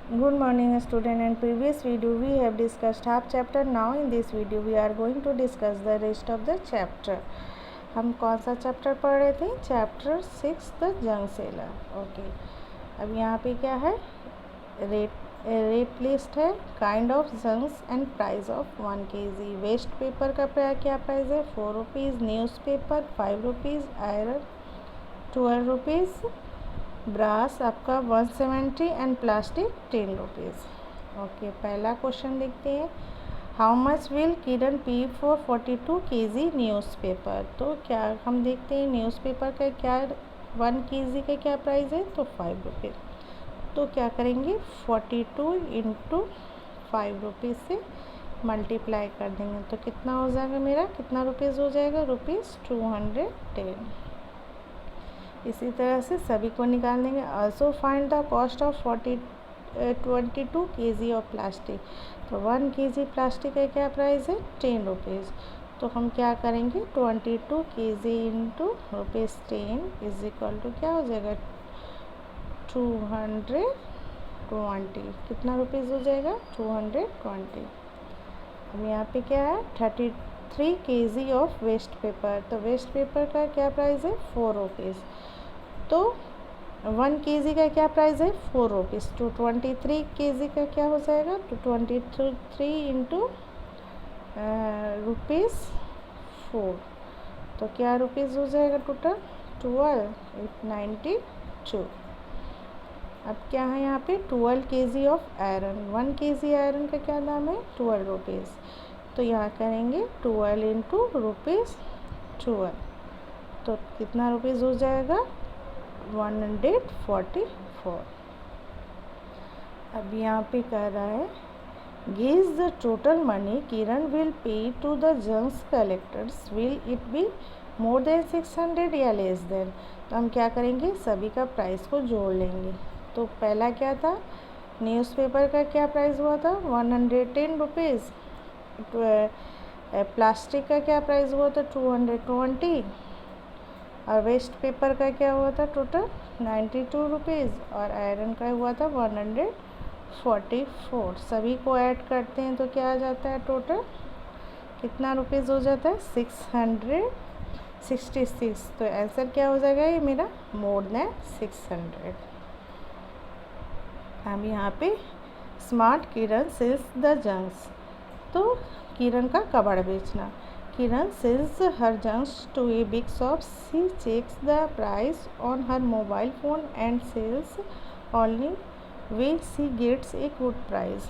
Good morning student. In previous video we have discussed half chapter. Now in this video we are going to discuss the rest of the chapter. हम कौन सा chapter पढ़ रहे थे? Chapter 6 the junk seller. Okay, अब यहाँ पे क्या है? रेट लिस्ट है, kind of junks and price of 1 kg. Waste paper का क्या प्राइस है? 4 rupees. News paper 5 rupees. Iron 12 rupees. Brass आपका 170 एंड प्लास्टिक 10 रुपीज़. ओके, पहला क्वेश्चन देखते हैं. हाउ मच विल किरण पे फॉर 42 kg न्यूज़पेपर. तो क्या हम देखते हैं न्यूज़पेपर का क्या 1 kg का क्या प्राइस है? तो 5 रुपीज़. तो क्या करेंगे 42 इंटू 5 रुपीज़ से मल्टीप्लाई कर देंगे तो कितना हो जाएगा मेरा? कितना रुपीज़ हो जाएगा? रुपीज़ 210. इसी तरह से सभी को निकाल देंगे. Also find the cost of 22 kg of plastic. तो 1 kg प्लास्टिक का क्या प्राइस है? 10 रुपीज़. तो हम क्या करेंगे 22 kg into ₹10 is equal to क्या हो जाएगा? 220. कितना रुपीज़ हो जाएगा? 220. अब यहाँ पे क्या है 33 kg ऑफ वेस्ट पेपर. तो वेस्ट पेपर का क्या प्राइस है? 4 रुपीज़. तो 1 kg का क्या प्राइस है? 4 रुपीज़. तो 23 kg का क्या हो जाएगा? तो 23 इंटू ₹4. तो क्या रुपीज़ हो जाएगा टोटल? 12,892. अब क्या है यहाँ पे 12 kg of iron. 1 kg iron का क्या दाम है? 12 रुपीज़. तो यहाँ करेंगे 12 इंटू ₹12. तो कितना रुपीज़ हो जाएगा? 144. अब यहाँ पे कह रहा है gets the total money Kiran will pay to the junks collectors. Will it be more than 600 या लेस देन. तो हम क्या करेंगे सभी का प्राइस को जोड़ लेंगे. तो पहला क्या था? न्यूज़पेपर का क्या प्राइस हुआ था? 110 रुपीज़. प्लास्टिक का क्या प्राइस हुआ था? 220. और वेस्ट पेपर का क्या हुआ था? Total 92 rupees. और आयरन का हुआ था 144. सभी को ऐड करते हैं तो क्या आ जाता है टोटल? कितना रुपीज़ हो जाता है? 666. तो आंसर क्या हो जाएगा ये मेरा? More than 600. अब यहाँ पे smart Kiran sells the junks. तो किरण का कबाड़ बेचना. Kiran sells her junks to a big shop. She checks the price on her mobile phone and sells only when she gets a good price.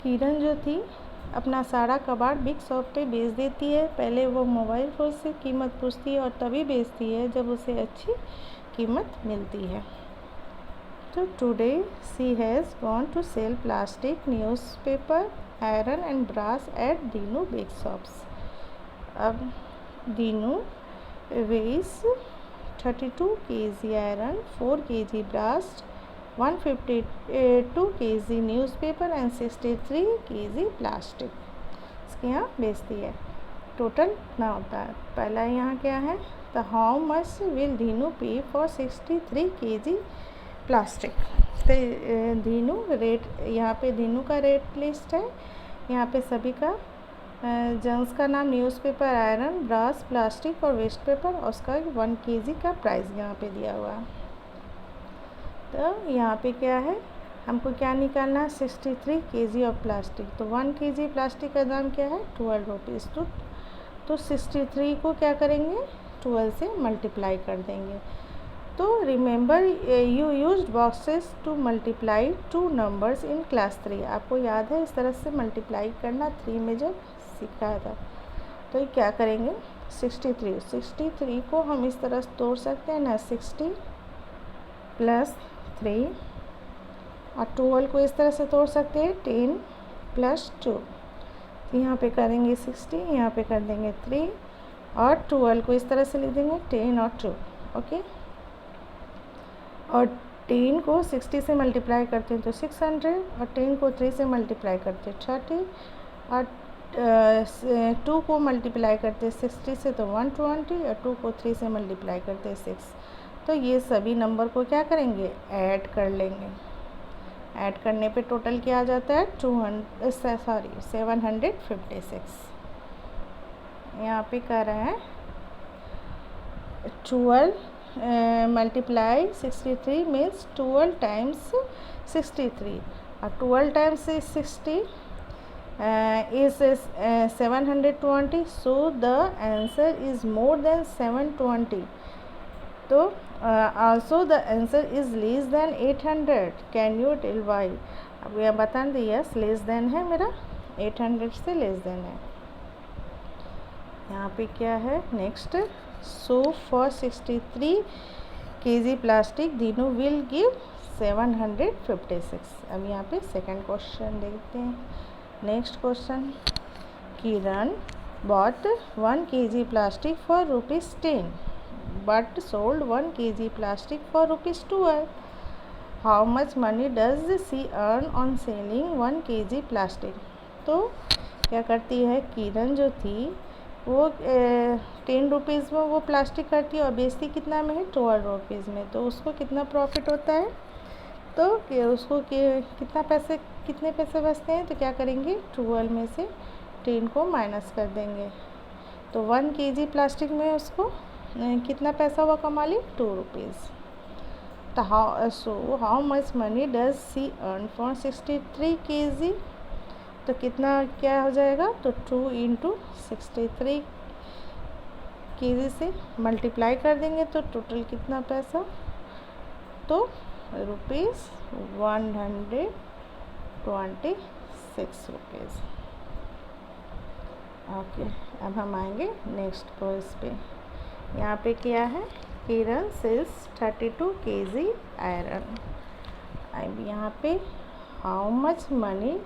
किरण जो थी अपना सारा कबाड़ बिग शॉप पे बेच देती है. पहले वो मोबाइल फ़ोन से कीमत पूछती है और तभी बेचती है जब उसे अच्छी कीमत मिलती है. तो today she has gone to sell plastic, newspaper, iron and brass at Dinu big shops. अब Dinu weighs 32 kg iron, 4 kg brass, 152 kg newspaper and 63 kg plastic इसके यहाँ बेचती है. टोटल कितना होता है? पहला यहाँ क्या है? तो how much will Dinu pay for 63 kg plastic. तो दीनू रेट, यहाँ पे दीनू का रेट लिस्ट है. यहाँ पे सभी का जंक्स का नाम, न्यूज़पेपर, आयरन, ब्रास, प्लास्टिक और वेस्ट पेपर और उसका 1 kg का प्राइस यहाँ पे दिया हुआ है. तो यहाँ पे क्या है हमको क्या निकालना है? 63 kg ऑफ प्लास्टिक. तो 1 kg प्लास्टिक का दाम क्या है? 12 रुपीज़. तो 63 को क्या करेंगे 12 से मल्टीप्लाई कर देंगे. तो remember you used boxes to multiply 2 numbers in class 3. आपको याद है इस तरह से मल्टीप्लाई करना 3 में जब सिखाया था. तो ये क्या करेंगे 63 को हम इस तरह तोड़ सकते हैं ना, 60 + 3. और 12 को इस तरह से तोड़ सकते हैं 10 + 2. तो यहाँ पे करेंगे 60, यहाँ पे कर देंगे 3 और 12 को इस तरह से लिख देंगे 10 और 2. ओके, और 10 को 60 से मल्टीप्लाई करते हैं तो 600 और 10 को 3 से मल्टीप्लाई करते हैं 30 और 2 को मल्टीप्लाई करते हैं 60 से तो 120 और 2 को 3 से मल्टीप्लाई करते हैं 6. तो ये सभी नंबर को क्या करेंगे ऐड कर लेंगे. ऐड करने पे टोटल क्या आ जाता है 756। यहाँ पे कह रहे हैं 12 मल्टीप्लाई 63 मीन्स 12 टाइम्स 63 और 12 times 60 is 720, so the answer is more than 720. तो also the answer is less than 800. Can you tell why? अब यह बता दें यस लेस देन है मेरा 800 से लेस देन है। यहाँ पे क्या है next, so for 63 kg plastic दिनों विल गिव 756। अब यहाँ पे सेकंड क्वेश्चन देखते हैं। Next question, Kiran bought 1 kg plastic for ₹10 but sold 1 kg plastic for ₹12. How much money does she earn on selling 1 kg plastic? तो क्या करती है किरण जो थी वो 10 रुपीज़ में वो प्लास्टिक करती है और बेचती कितना में है 12 रुपीज़ में। तो उसको कितना प्रॉफिट होता है, तो उसको कितने पैसे बचते हैं, तो क्या करेंगे 12 में से 10 को माइनस कर देंगे। तो 1 kg प्लास्टिक में उसको कितना पैसा हुआ कमा ली 2 रुपीज़। तो how much money does she earn for 63 kg, तो कितना क्या हो जाएगा, तो 2 × 63 kg से मल्टीप्लाई कर देंगे तो टोटल कितना पैसा, तो ₹126। ओके, अब हम आएंगे नेक्स्ट पेज पे। यहाँ पे क्या है, किरण सेल्स 32 kg आयरन। अब यहाँ पे हाउ मच मनी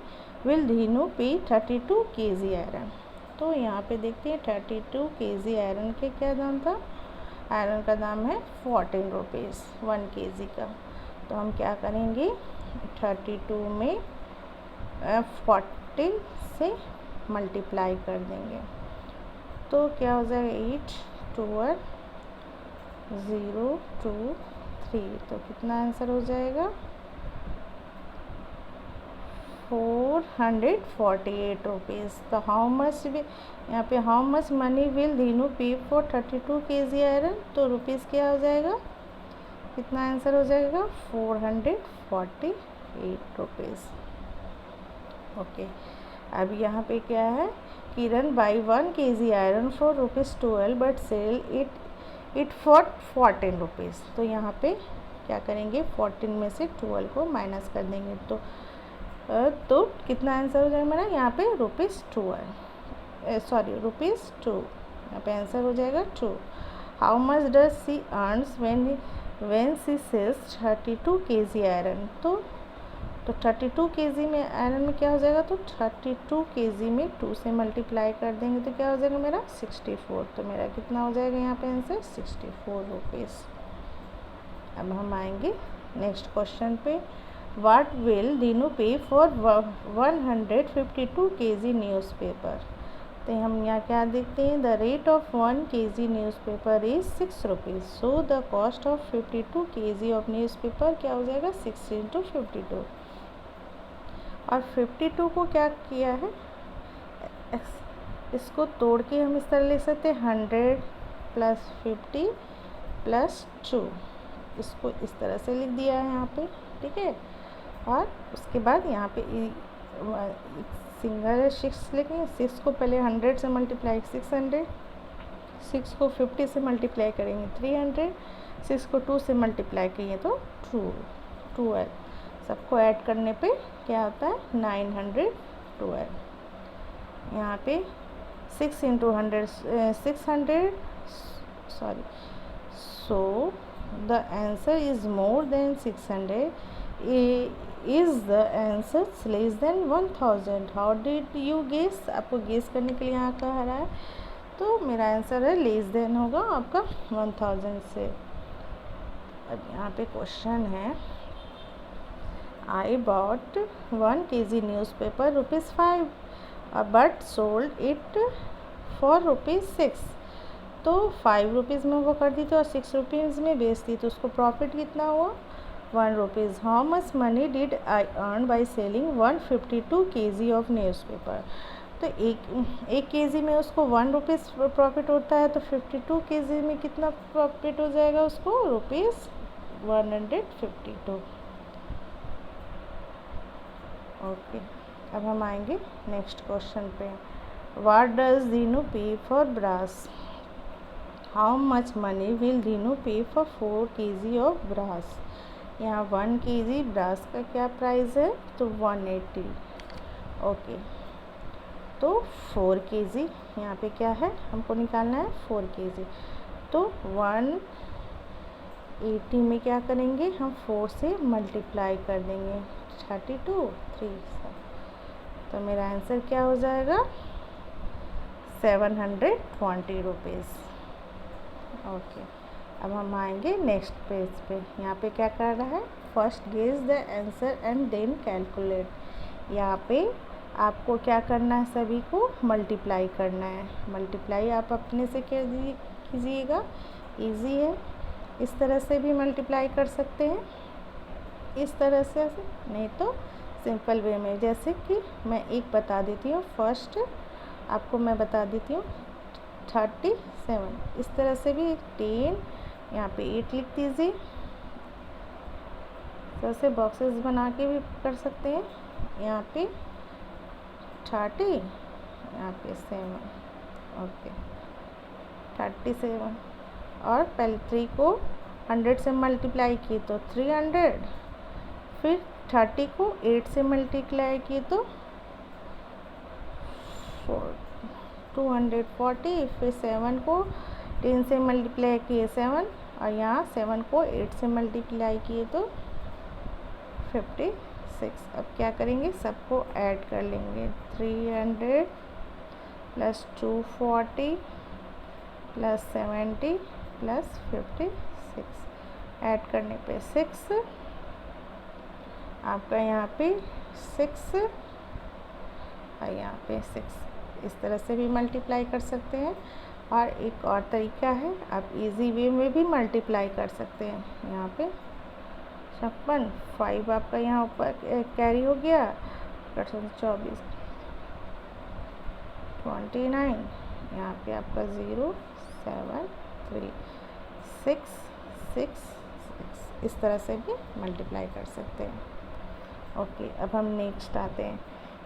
विल धीनू पे 32 kg आयरन। तो यहाँ पे देखते हैं 32 kg आयरन के क्या दाम था, आयरन का दाम है 14 रुपीज़ 1 kg का। तो हम क्या करेंगे 32 में 14 से मल्टीप्लाई कर देंगे तो क्या हो जाएगा 8 12 0 2 3। तो कितना आंसर हो जाएगा 448 रुपीज़। तो हाउ मच यहाँ पे हाउ मच मनी विल धीनू पे फॉर 32 kg आयरन, तो रुपीज़ क्या हो जाएगा, कितना आंसर हो जाएगा 448 रुपीज़। ओके, अब यहाँ पे क्या है, Kiran bai 1 kg iron for ₹12 but sell it for 14 rupees. तो यहाँ पे क्या करेंगे 14 में से 12 को माइनस कर देंगे तो कितना आंसर हो जाएगा मेरा यहाँ पे ₹2। यहाँ पे आंसर हो जाएगा 2। How much does she earns when she sells 32 kg iron. तो 32 kg में आयरन में क्या हो जाएगा, तो 32 kg में 2 से मल्टीप्लाई कर देंगे तो क्या हो जाएगा मेरा 64। तो मेरा कितना हो जाएगा यहाँ पे आंसर 64 रुपीज़। अब हम आएंगे नेक्स्ट क्वेश्चन पे, what will Dinu pay for 152 kg newspaper. तो हम यहाँ क्या देखते हैं, the rate of 1 kg newspaper is 6 rupees, so the cost of 52 kg of newspaper क्या हो जाएगा 6 × 52। और 52 को क्या किया है, इसको तोड़ के हम इस तरह लिख सकते हैं 100 + 50 + 2, इसको इस तरह से लिख दिया है यहाँ पे, ठीक है। और उसके बाद यहाँ पे सिंगल 6 लिखेंगे, 6 को पहले 100 से मल्टीप्लाई 600, 6 को 50 से मल्टीप्लाई करेंगे 300, 6 को 2 से मल्टीप्लाई करेंगे तो 12, सबको ऐड करने पे क्या होता है 912। यहाँ पे 6 × 100 600, so the answer is more than 600. Is the answer less than 1000? How did you guess? आपको गेस करने के लिए यहाँ कहा रहा है, तो मेरा आंसर है लेस देन होगा आपका 1000 से। अब यहाँ पे क्वेश्चन है, I bought 1 kg newspaper ₹5 but sold it for ₹6। तो 5 रुपीज़ में वो कर दी थी और 6 रुपीज़ में बेचती, तो उसको प्रॉफिट कितना हुआ ₹1. How much money did I earn by selling 152 kg of newspaper. तो एक केजी में उसको ₹1 प्रॉफिट होता है, तो 52 kg में कितना प्रॉफिट हो जाएगा उसको? ₹152। ओके, अब हम आएंगे नेक्स्ट क्वेश्चन पे। What does Dinu pay for brass? How much money will Dinu pay for 4 kg of brass? यहाँ 1 kg ब्रास का क्या प्राइस है? तो 180। ओके, तो 4 kg यहाँ पे क्या है, हमको निकालना है 4 kg। तो 180 में क्या करेंगे हम? 4 से मल्टीप्लाई कर देंगे, 32 3। तो मेरा आंसर क्या हो जाएगा? ₹720। ओके, अब हम आएंगे नेक्स्ट पेज पे। यहाँ पे क्या कर रहा है? First guess the answer and then calculate. यहाँ पे आपको क्या करना है? सभी को मल्टीप्लाई करना है। मल्टीप्लाई आप अपने से कीजिएगा, इजी है। इस तरह से भी मल्टीप्लाई कर सकते हैं, इस तरह से, नहीं तो सिंपल वे में। जैसे कि मैं एक बता देती हूँ, फर्स्ट आपको मैं बता देती हूँ 37। इस तरह से भी 10, यहाँ पे 8 लिख दीजिए। तो ऐसे बॉक्सेस बना के भी कर सकते हैं। यहाँ पे 30, यहाँ पे 7। ओके, 37। और पहले 3 को 100 से मल्टीप्लाई किए तो 300, फिर 30 को 8 से मल्टीप्लाई किए तो 240, फिर 7 को 10 से मल्टीप्लाई किए 7, और यहाँ 7 को 8 से मल्टीप्लाई किए तो 56। अब क्या करेंगे? सबको ऐड कर लेंगे। 300 प्लस 240 प्लस 70 प्लस 56, ऐड करने पे 6, आपका यहाँ पे 6 और यहाँ पे 6। इस तरह से भी मल्टीप्लाई कर सकते हैं। और एक और तरीका है, आप इजी वे में भी मल्टीप्लाई कर सकते हैं। यहाँ पे 56, 5 आपका यहाँ ऊपर कैरी हो गया, 24, 29, यहाँ पे आपका 0 7 3 6 6 6। इस तरह से भी मल्टीप्लाई कर सकते हैं। ओके, अब हम नेक्स्ट आते हैं।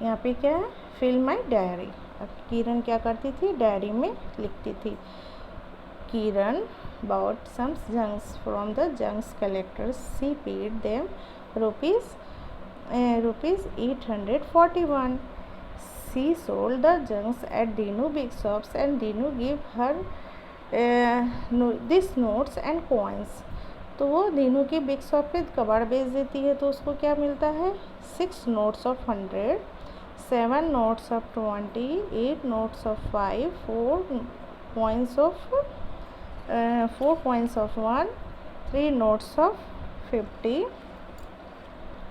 यहाँ पे क्या है? Fill my diary. अब किरण क्या करती थी? डायरी में लिखती थी। किरण bought some junks from the junks collectors. She paid them rupees 841. She sold the junks at Dinu big shops and Dinu gave her this notes and coins. तो वो दीनू की बिग शॉप पे कबाड़ बेच देती है, तो उसको क्या मिलता है? 6 notes of 100, 7 notes of 20, 8 notes of 5, 4 coins of 1, 3 notes of 50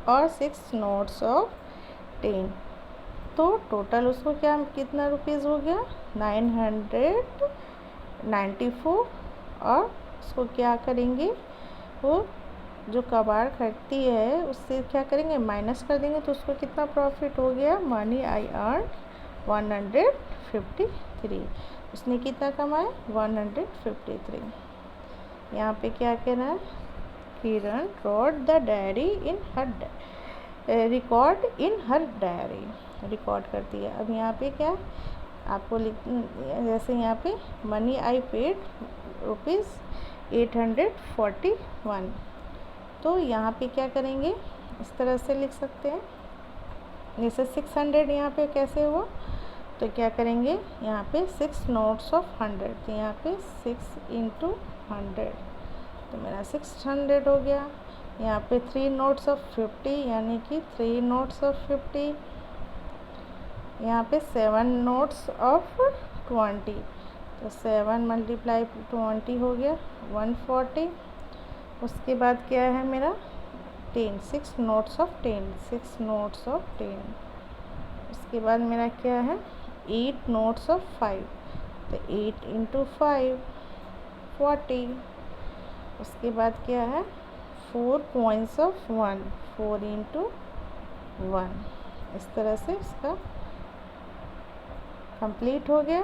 और 6 notes of 10। तो टोटल उसको क्या कितना रुपीज़ हो गया? 994। और उसको क्या करेंगे? वो जो कबाड़ खरीदती है उससे क्या करेंगे? माइनस कर देंगे, तो उसको कितना प्रॉफिट हो गया? Money I earn 153। उसने कितना कमाया? 153। यहाँ पे क्या कहना है? Kiran wrote the diary in her record in her diary, record करती है। अब यहाँ पे क्या आपको जैसे यहाँ पे मनी आई पेड ₹841, तो यहाँ पे क्या करेंगे? इस तरह से लिख सकते हैं। जैसे 600 यहाँ पे कैसे हुआ? तो क्या करेंगे? यहाँ पे 6 notes of 100, तो यहाँ पे 6 × 100, तो मेरा 600 हो गया। यहाँ पे 3 notes of 50, यानी कि 3 notes of 50। यहाँ पे 7 notes of 20, तो 7 × 20 हो गया 140। उसके बाद क्या है मेरा? 10, 6 notes of 10, 6 notes of 10। उसके बाद मेरा क्या है? 8 notes of 5, तो 8 × 5 40। उसके बाद क्या है? 4 coins of 1, 4 into 1। इस तरह से इसका कंप्लीट हो गया।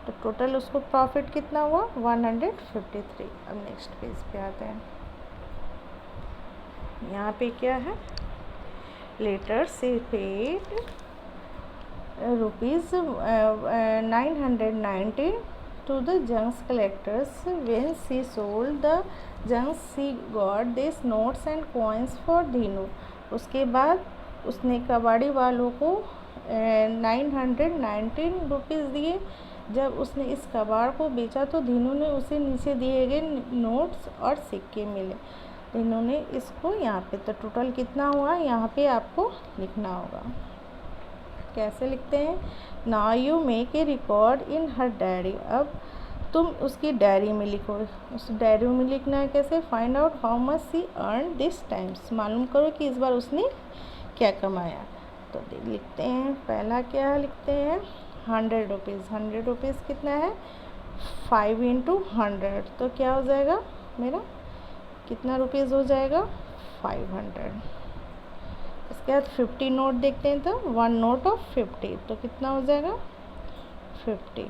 तो टोटल उसको प्रॉफिट कितना हुआ 153। अब नेक्स्ट पेज पे आते हैं। यहाँ पे क्या है, लेटर से paid rupees 990 to the junks collectors when she sold the junks she got these notes and coins for Dinu। उसके बाद उसने कबाड़ी वालों को 919 रुपीज़ दिए। जब उसने इस कबाड़ को बेचा तो धीनू ने उसे नीचे दिए गए नोट्स और सिक्के मिले। धीनू ने इसको यहाँ पे, तो टोटल कितना हुआ यहाँ पे आपको लिखना होगा। कैसे लिखते हैं, now you make a record in her diary. अब तुम उसकी डायरी में लिखो। उस डायरी में लिखना है कैसे, find out how much see earn this times. मालूम करो कि इस बार उसने क्या कमाया। तो लिखते हैं, पहला क्या लिखते हैं 100 रुपीज़। 100 रुपीज़ कितना है 5 into 100, तो क्या हो जाएगा मेरा, कितना रुपीज़ हो जाएगा 500। इसके बाद 50 नोट देखते हैं, तो 1 नोट ऑफ 50, तो कितना हो जाएगा 50।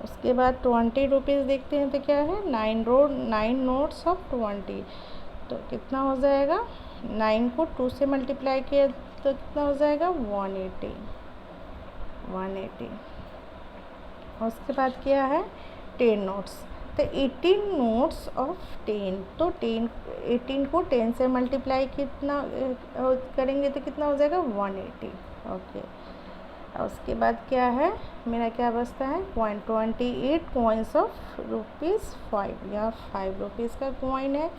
उसके बाद 20 रुपीज़ देखते हैं, तो क्या है 9 नोट्स ऑफ 20, तो कितना हो जाएगा, 9 को 2 से मल्टीप्लाई किया तो कितना हो जाएगा 180। उसके बाद क्या है 10 नोट्स, तो 18 नोट्स ऑफ 10, तो 18 को 10 से मल्टीप्लाई कितना करेंगे तो कितना हो जाएगा 180। ओके, उसके बाद क्या है मेरा, क्या बचता है 28 कॉइन्स ऑफ ₹5। यहाँ 5 रुपीज़ का कॉइन है,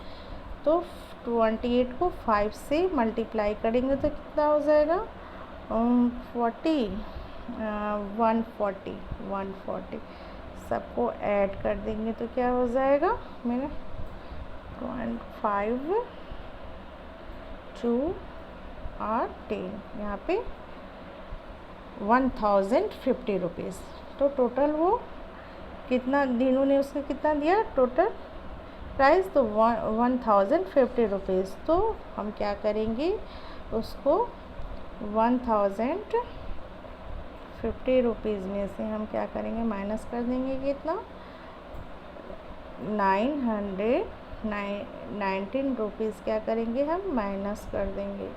तो 28 को 5 से मल्टीप्लाई करेंगे तो कितना हो जाएगा 140। सबको ऐड कर देंगे तो क्या हो जाएगा मेरा 5 2 और 10, यहाँ पे 1050 रुपीज़। तो टोटल वो कितना, दिनों ने उसको कितना दिया टोटल प्राइस, तो 1050 रुपीज़। तो हम क्या करेंगे, उसको 1050 रुपीज़ में से हम क्या करेंगे, माइनस कर देंगे कितना 919 रुपीज़ क्या करेंगे हम माइनस कर देंगे,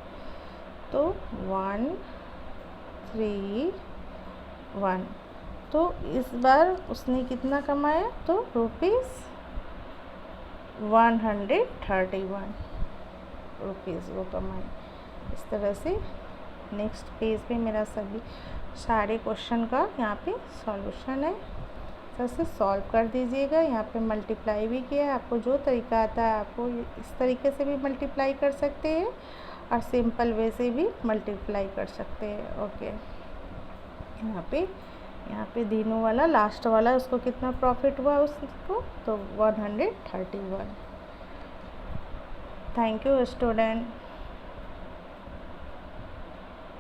तो 131। तो इस बार उसने कितना कमाया, तो ₹131 रुपीज़ वो कमाए। इस तरह से नेक्स्ट पेज पे मेरा सारे क्वेश्चन का यहाँ पे सॉल्यूशन है, से सॉल्व कर दीजिएगा। यहाँ पे मल्टीप्लाई भी किया है, आपको जो तरीका आता है आपको इस तरीके से भी मल्टीप्लाई कर सकते हैं और सिंपल वे से भी मल्टीप्लाई कर सकते हैं। ओके, यहाँ पे दिनों वाला लास्ट वाला उसको कितना प्रॉफिट हुआ उसको, तो 131। Thank you student.